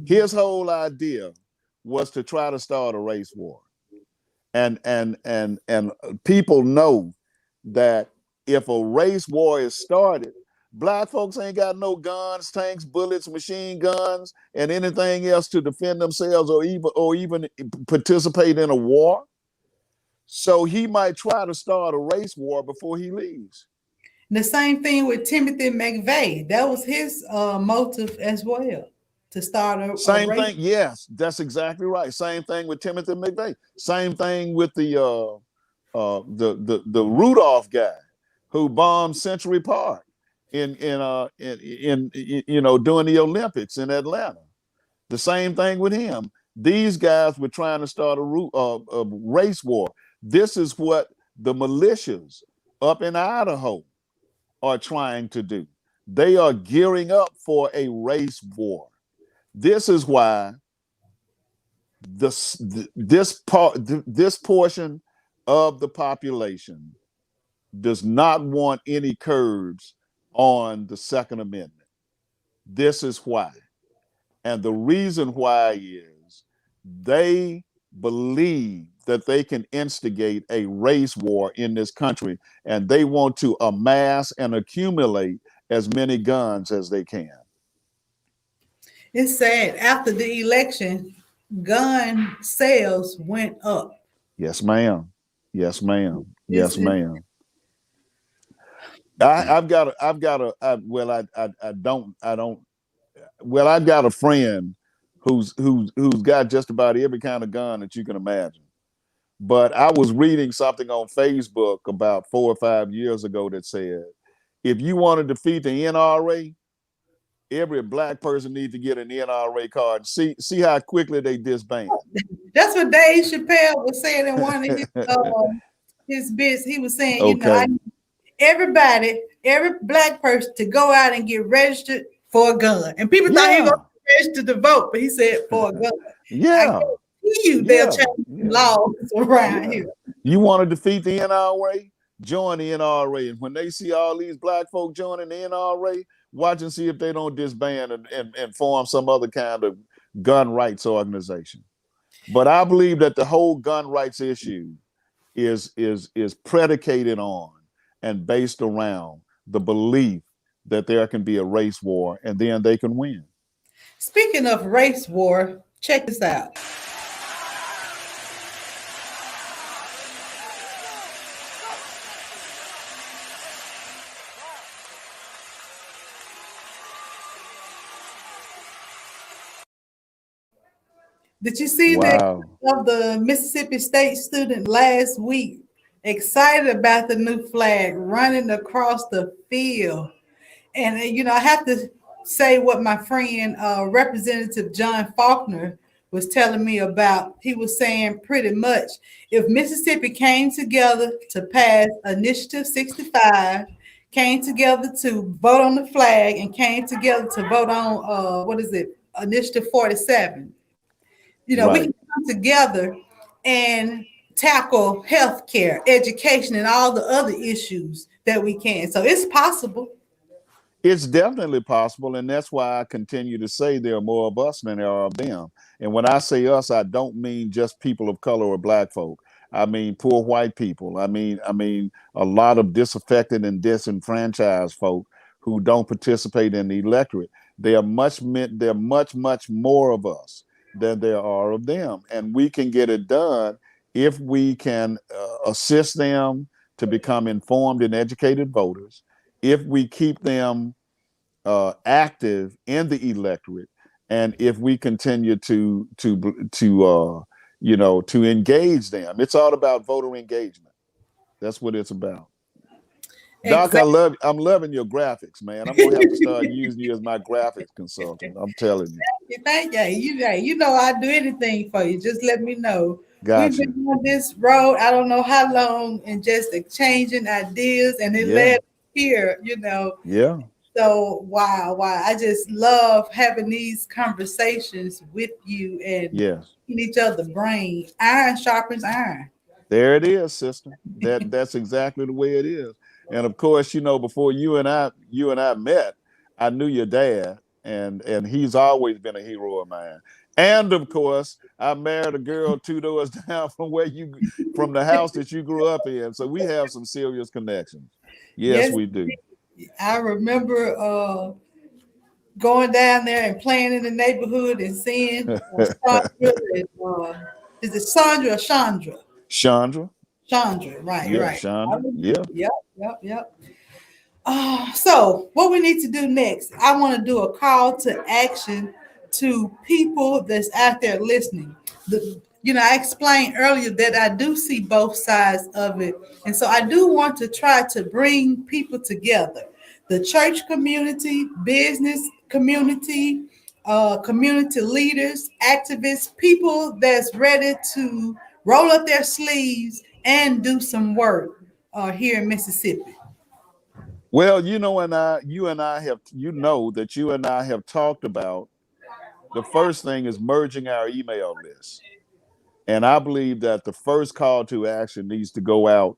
[SPEAKER 10] his whole idea was to try to start a race war, and people know that if a race war is started, Black folks ain't got no guns, tanks, bullets, machine guns, and anything else to defend themselves or even participate in a war. So he might try to start a race war before he leaves.
[SPEAKER 9] The same thing with Timothy McVeigh. That was his motive as well, to start a
[SPEAKER 10] same
[SPEAKER 9] race.
[SPEAKER 10] thing. Yes, that's exactly right. Same thing with Timothy McVeigh. Same thing with the Rudolph guy who bombed Century Park in you know, during the Olympics in Atlanta. The same thing with him. These guys were trying to start a race war. This is what the militias up in Idaho are trying to do. They are gearing up for a race war. This is why this portion of the population does not want any curbs on the Second Amendment. This is why. And the reason why is they believe that they can instigate a race war in this country, and they want to amass and accumulate as many guns as they can.
[SPEAKER 9] It's sad. After the election, gun sales went up.
[SPEAKER 10] Yes, ma'am. Yes, ma'am. Yes, ma'am. I've got a friend who's got just about every kind of gun that you can imagine. But I was reading something on Facebook about 4 or 5 years ago that said, if you want to defeat the NRA, every Black person needs to get an NRA card. See how quickly they disband.
[SPEAKER 9] That's what Dave Chappelle was saying in one of his bits. He was saying, you know, I need every Black person to go out and get registered for a gun. And people thought he was going to register to vote, but he said for a gun.
[SPEAKER 10] Yeah.
[SPEAKER 9] They'll change laws around here.
[SPEAKER 10] You want to defeat the NRA? Join the NRA. And when they see all these Black folk joining the NRA, watch and see if they don't disband and form some other kind of gun rights organization. But I believe that the whole gun rights issue is predicated on and based around the belief that there can be a race war and then they can win.
[SPEAKER 9] Speaking of race war, check this out. Did you see that of the Mississippi State student last week excited about the new flag running across the field? And, you know, I have to say what my friend, Representative John Faulkner, was telling me about. He was saying pretty much if Mississippi came together to pass Initiative 65, came together to vote on the flag, and came together to vote on, Initiative 47, you know, we can come together and tackle healthcare, education, and all the other issues that we can. So it's possible.
[SPEAKER 10] It's definitely possible, and that's why I continue to say there are more of us than there are of them. And when I say us, I don't mean just people of color or black folk. I mean poor white people. I mean a lot of disaffected and disenfranchised folk who don't participate in the electorate. There are much more of us than there are of them, and we can get it done if we can assist them to become informed and educated voters, if we keep them active in the electorate, and if we continue to engage them. It's all about voter engagement. That's what it's about. Doc, I'm loving your graphics, man. I'm gonna have to start using you as my graphics consultant. I'm telling you.
[SPEAKER 9] Thank you. You know I'll do anything for you. Just let me know.
[SPEAKER 10] Gotcha.
[SPEAKER 9] We've been on this road, I don't know how long, and just exchanging ideas, and it led here,
[SPEAKER 10] Yeah.
[SPEAKER 9] So wow. I just love having these conversations with you and in each other's brain. Iron sharpens iron.
[SPEAKER 10] There it is, sister. That's exactly the way it is. And of course, before you and I met, I knew your dad, and he's always been a hero of mine. And of course, I married a girl 2 doors down from the house that you grew up in. So we have some serious connections. Yes, we do.
[SPEAKER 9] I remember going down there and playing in the neighborhood and seeing Sandra is it Sandra or Chandra? Chandra, right.
[SPEAKER 10] Chandra,
[SPEAKER 9] Yep. So what we need to do next, I want to do a call to action to people that's out there listening. I explained earlier that I do see both sides of it. And so I do want to try to bring people together. The church community, business community, community leaders, activists, people that's ready to roll up their sleeves and do some work here in Mississippi.
[SPEAKER 10] Well, you and I have talked about the first thing is merging our email list. And I believe that the first call to action needs to go out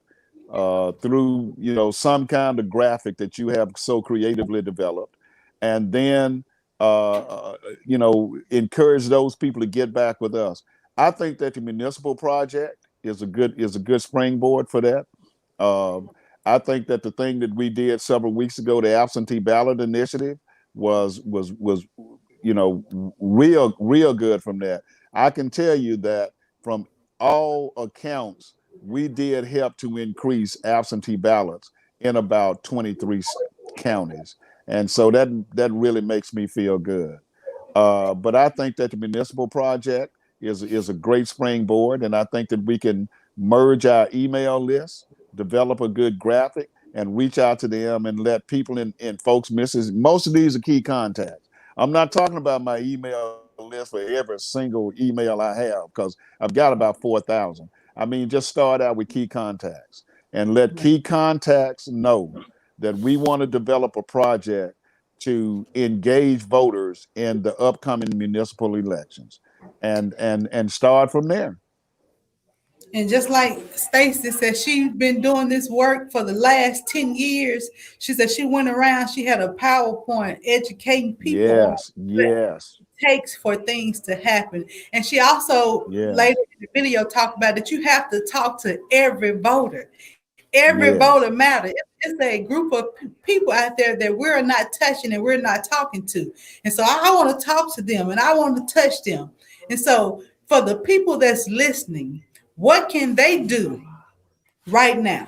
[SPEAKER 10] through, some kind of graphic that you have so creatively developed, and then, encourage those people to get back with us. I think that the municipal project is a good springboard for that. I think that the thing that we did several weeks ago, the absentee ballot initiative, was real good from that. I can tell you that from all accounts, we did help to increase absentee ballots in about 23 counties. And so that really makes me feel good. But I think that the municipal project is a great springboard. And I think that we can merge our email list, develop a good graphic, and reach out to them and let people in folks' misses. Most of these are key contacts. I'm not talking about my email list for every single email I have, because I've got about 4,000. I mean, just start out with key contacts and let key contacts know that we want to develop a project to engage voters in the upcoming municipal elections, and start from there.
[SPEAKER 9] And just like Stacy said, she's been doing this work for the last 10 years. She said she went around, she had a PowerPoint educating people.
[SPEAKER 10] Yes.
[SPEAKER 9] It takes for things to happen. And she also later in the video talked about that you have to talk to every voter. Every voter matters. It's a group of people out there that we're not touching and we're not talking to. And so I want to talk to them and I want to touch them. And so for the people that's listening, what can they do right now?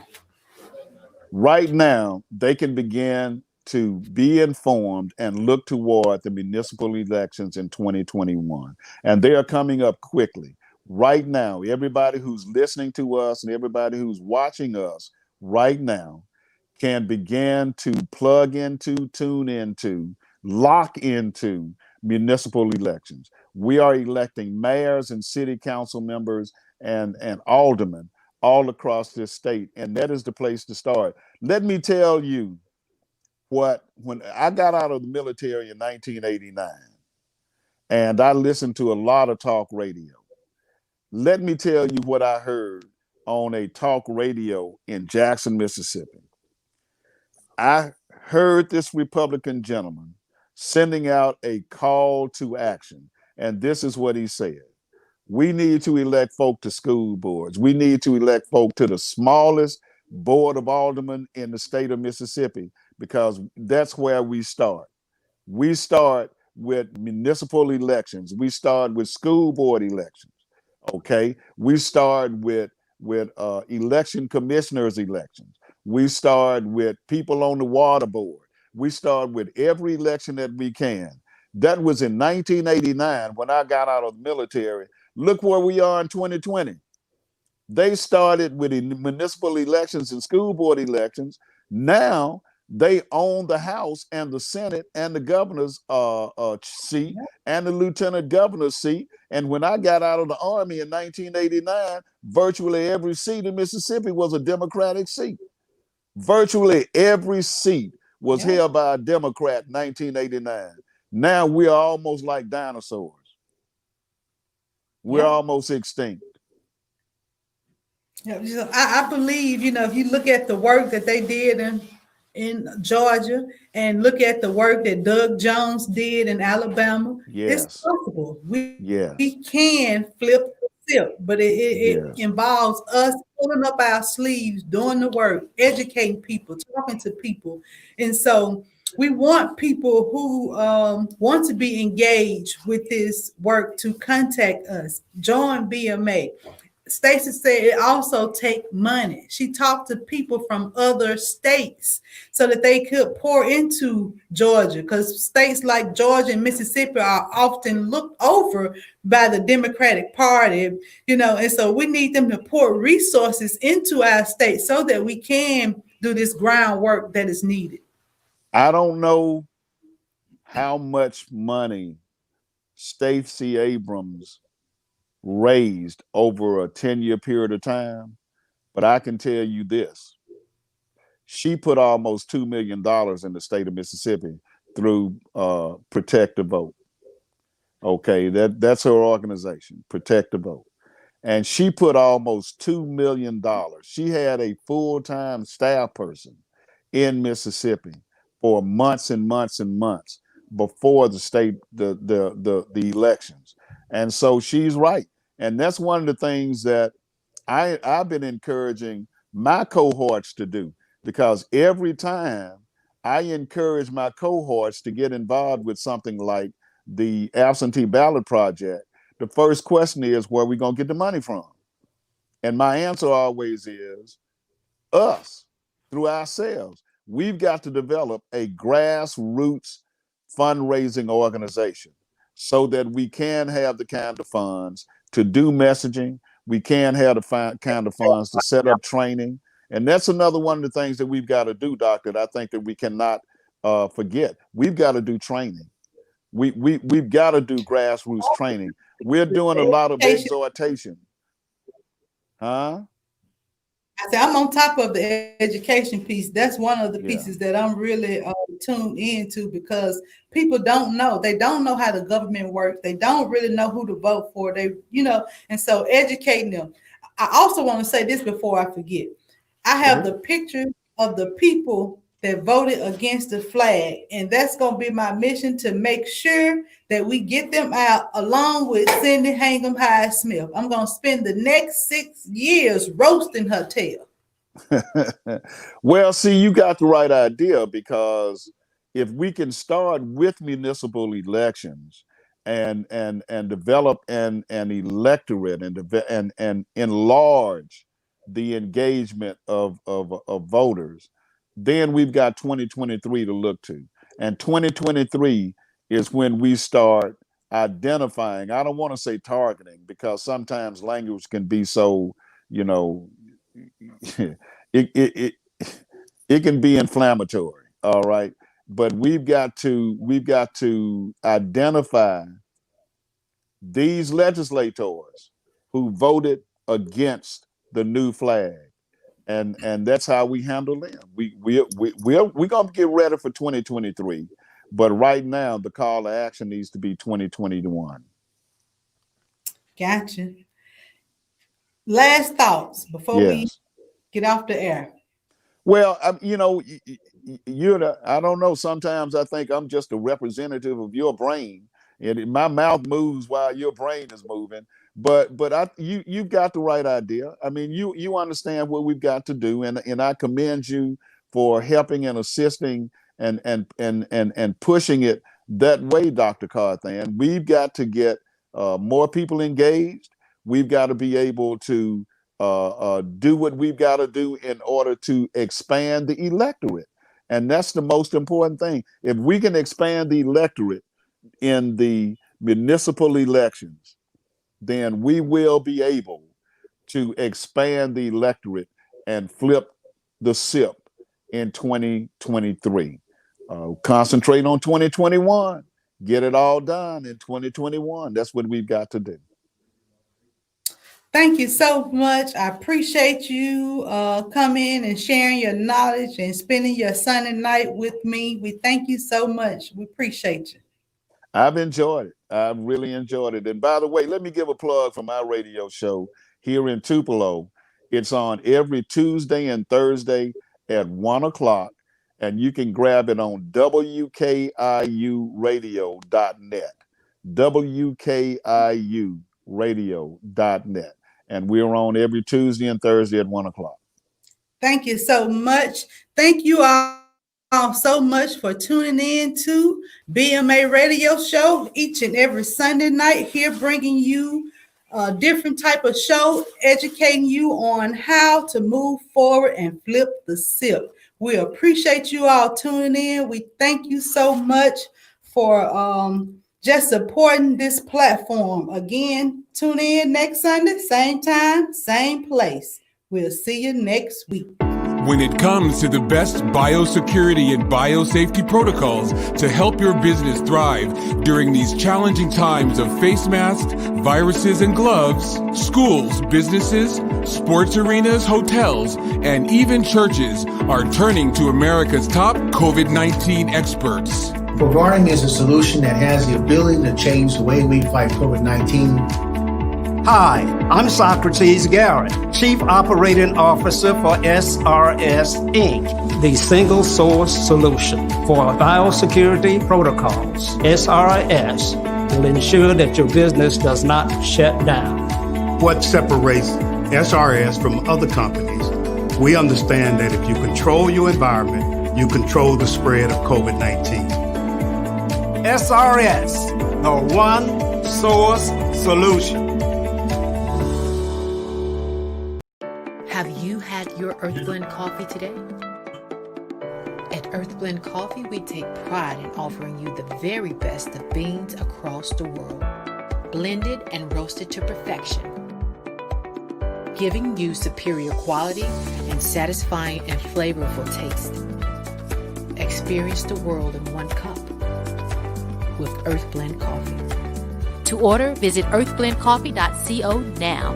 [SPEAKER 10] Right now, they can begin to be informed and look toward the municipal elections in 2021. And they are coming up quickly. Right now, everybody who's listening to us and everybody who's watching us right now can begin to plug into, tune into, lock into municipal elections. We are electing mayors and city council members and aldermen all across this state, and that is the place to start. Let me tell you when I got out of the military in 1989, and I listened to a lot of talk radio. Let me tell you what I heard on a talk radio in Jackson, Mississippi. I heard this Republican gentleman sending out a call to action. And this is what he said. We need to elect folk to school boards. We need to elect folk to the smallest board of aldermen in the state of Mississippi, because that's where we start. We start with municipal elections. We start with school board elections. Okay. We start with election commissioners elections. We start with people on the water board. We start with every election that we can. That was in 1989 when I got out of the military. Look where we are in 2020. They started with municipal elections and school board elections. Now they own the House and the Senate and the governor's seat and the lieutenant governor's seat. And when I got out of the Army in 1989, virtually every seat in Mississippi was a Democratic seat. Virtually every seat was held by a Democrat in 1989. Now we are almost like dinosaurs. We're almost extinct.
[SPEAKER 9] Yeah, I believe, if you look at the work that they did in Georgia and look at the work that Doug Jones did in Alabama, it's possible. We can flip the script, but it involves us pulling up our sleeves, doing the work, educating people, talking to people. And so we want people who want to be engaged with this work to contact us. Join BMA. Stacey said it also takes money. She talked to people from other states so that they could pour into Georgia, because states like Georgia and Mississippi are often looked over by the Democratic Party, and so we need them to pour resources into our state so that we can do this groundwork that is needed.
[SPEAKER 10] I don't know how much money Stacey Abrams raised over a 10-year period of time, but I can tell you this. She put almost $2 million in the state of Mississippi through Protect the Vote. Okay, that's her organization, Protect the Vote. And she put almost $2 million. She had a full-time staff person in Mississippi for months and months and months before the elections. And so she's right. And that's one of the things that I've been encouraging my cohorts to do, because every time I encourage my cohorts to get involved with something like the absentee ballot project, the first question is, where are we going to get the money from? And my answer always is us, through ourselves. We've got to develop a grassroots fundraising organization so that we can have the kind of funds to do messaging. We can have the kind of funds to set up training. And that's another one of the things that we've got to do, Doctor, that I think that we cannot forget. We've got to do training. We've got to do grassroots training. We're doing a lot of exhortation. Huh?
[SPEAKER 9] I said, I'm on top of the education piece. That's one of the pieces that I'm really tuned into, because people don't know. They don't know how the government works. They don't really know who to vote for. And so educating them. I also want to say this before I forget. I have the picture of the people that voted against the flag, and that's going to be my mission, to make sure that we get them out, along with Cindy Hangum Hyde Smith. I'm going to spend the next 6 years roasting her tail.
[SPEAKER 10] Well, see, you got the right idea, because if we can start with municipal elections and develop an electorate and enlarge the engagement of voters, then we've got 2023 to look to. And 2023 is when we start identifying. I don't want to say targeting, because sometimes language can be so, it can be inflammatory. All right. But we've got to identify these legislators who voted against the new flag. And that's how we handle them. We're going to get ready for 2023, but right now the call to action needs to be 2021.
[SPEAKER 9] Gotcha. Last thoughts before we get off the air.
[SPEAKER 10] Well, I don't know. Sometimes I think I'm just a representative of your brain, and my mouth moves while your brain is moving. But you got the right idea. I mean, you understand what we've got to do, and I commend you for helping and assisting and pushing it that way, Dr. Carthan. We've got to get more people engaged. We've got to be able to do what we've got to do in order to expand the electorate. And that's the most important thing. If we can expand the electorate in the municipal elections, then we will be able to expand the electorate and flip the SIP in 2023. Concentrate on 2021. Get it all done in 2021. That's what we've got to do.
[SPEAKER 9] Thank you so much. I appreciate you coming and sharing your knowledge and spending your Sunday night with me. We thank you so much. We appreciate you.
[SPEAKER 10] I've enjoyed it. I've really enjoyed it. And by the way, let me give a plug for my radio show here in Tupelo. It's on every Tuesday and Thursday at 1 o'clock, and you can grab it on WKIUradio.net. WKIUradio.net. And we're on every Tuesday and Thursday at 1 o'clock.
[SPEAKER 9] Thank you so much. Thank you all so much for tuning in to BMA Radio Show each and every Sunday night here, bringing you a different type of show, educating you on how to move forward and flip the SIP. We appreciate you all tuning in. We thank you so much for just supporting this platform. Again, tune in next Sunday, same time, same place. We'll see you next week.
[SPEAKER 1] When it comes to the best biosecurity and biosafety protocols to help your business thrive during these challenging times of face masks, viruses, and gloves, schools, businesses, sports arenas, hotels, and even churches are turning to America's top COVID-19 experts.
[SPEAKER 2] Providing is a solution that has the ability to change the way we fight COVID-19.
[SPEAKER 3] Hi, I'm Socrates Garrett, Chief Operating Officer for SRS Inc., the single source solution for biosecurity protocols. SRS will ensure that your business does not shut down.
[SPEAKER 4] What separates SRS from other companies? We understand that if you control your environment, you control the spread of COVID-19.
[SPEAKER 3] SRS, the one source solution.
[SPEAKER 5] Have you had your Earth Blend coffee today? At Earth Blend Coffee, we take pride in offering you the very best of beans across the world, blended and roasted to perfection, giving you superior quality and satisfying and flavorful taste. Experience the world in one cup with Earth Blend Coffee.
[SPEAKER 6] To order, visit earthblendcoffee.co now.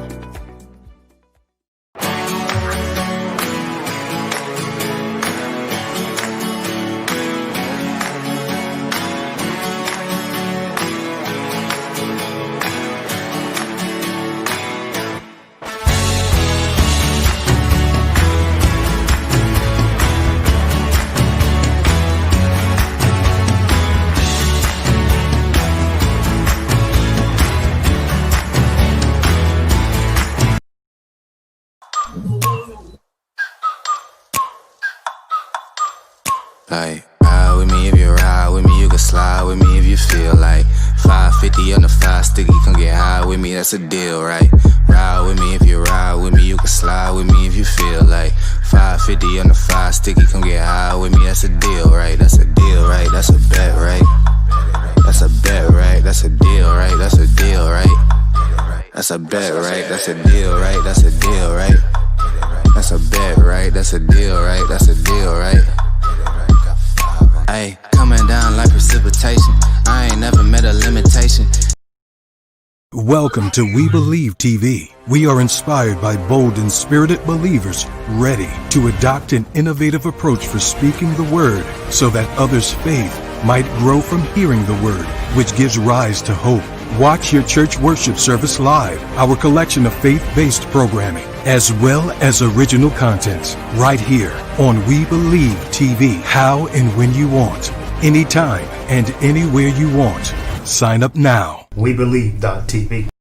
[SPEAKER 17] Like, ride with me if you ride with me, you can slide with me if you feel like 550 on the 5 sticky, come get high with me, that's a deal, right? Ride with me if you ride with me, you can slide with me if you feel like 550 on the 5 sticky, come get high with me, that's a deal, right? That's a deal, right? That's a bet, right? That's a bet, right? That's a deal, right? That's a deal, right? That's a bet, right? That's a deal, right? That's a deal, right? That's a bet, right? That's a deal, right? That's a deal, right? Ay, coming down like precipitation. I ain't never met a limitation.
[SPEAKER 18] Welcome to We Believe TV. We are inspired by bold and spirited believers ready to adopt an innovative approach for speaking the word so that others' faith might grow from hearing the word, which gives rise to hope, Watch your church worship service live, our collection of faith-based programming, as well as original content, right here on We Believe TV. How and when you want, anytime and anywhere you want. Sign up now.
[SPEAKER 4] WeBelieve.tv.